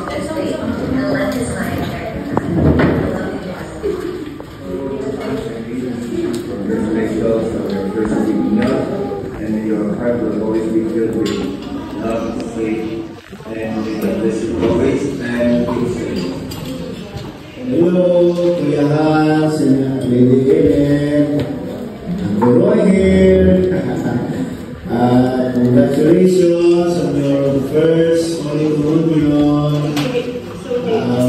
The left is my chair. And your heart will always be filled with love, faith, and bless you always and be safe. Hello, Kuya Has, and Lady Ellen, and Roy here. Congratulations on your first Holy Communion.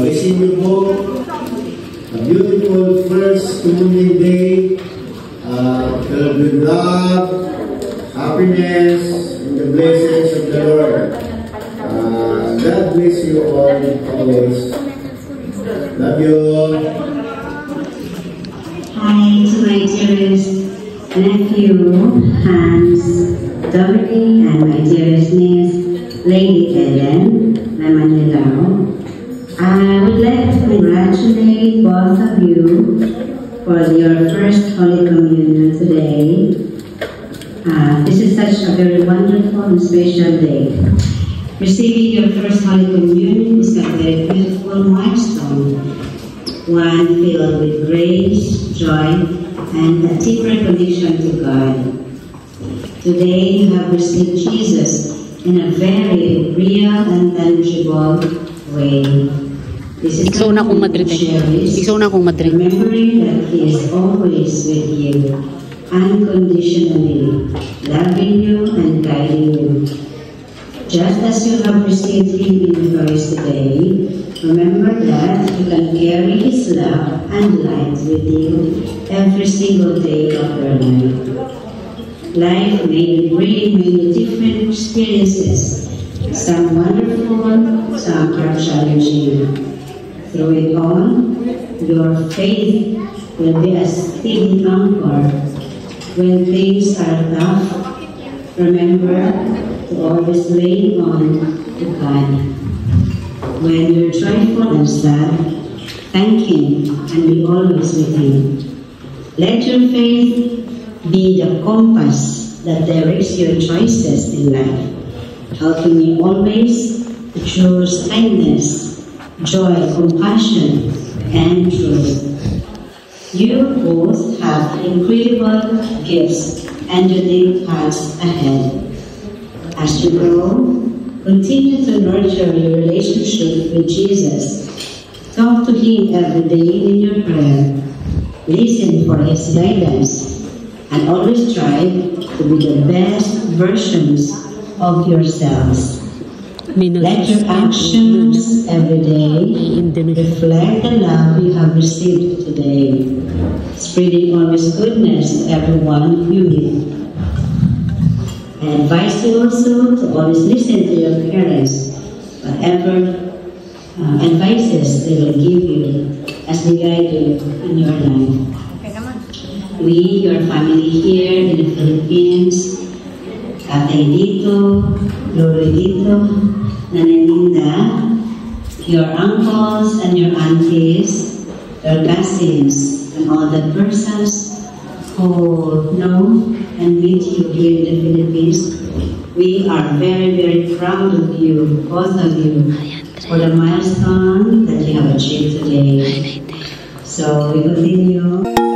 Wishing you both a beautiful first Communion Day, filled with love, happiness, and the blessings of the Lord. God bless you all always. Love you. Hi to my dearest nephew, Hans, Dominic, and my dearest niece, Lady Ellen, Lamanilao. I would like to congratulate both of you for your first Holy Communion today. This is such a very wonderful and special day. Receiving your first Holy Communion is a very beautiful milestone, one filled with grace, joy, and a deeper connection to God. Today you have received Jesus in a very real and tangible way. This is Ikaw na akong Madrid. Remembering that He is always with you, unconditionally, loving you and guiding you. Just as you have received Him in the Eucharist today, remember that you can carry His love and light with you every single day of your life. Life may bring many different experiences, some wonderful, some are challenging. Through it all, your faith will be a steady anchor. When things are tough, remember to always lean on to God. When you're joyful and sad, thank Him and be always with Him. Let your faith be the compass that directs your choices in life, helping you always to choose kindness, joy, compassion, and truth. You both have incredible gifts and unique paths ahead. As you grow, continue to nurture your relationship with Jesus. Talk to Him every day in your prayer. Listen for His guidance, and always strive to be the best versions of yourselves. Let your actions every day reflect the love you have received today, spreading always goodness to everyone you meet. I advise you also to always listen to your parents, whatever advices they will give you as they guide you in your life. We, your family here in the Philippines, Tatay Dito, Lolo Dito, Nanay Linda, your uncles and your aunties, your cousins, and all the persons who know and meet you here in the Philippines. We are very, very proud of you, both of you, for the milestone that you have achieved today. So we continue.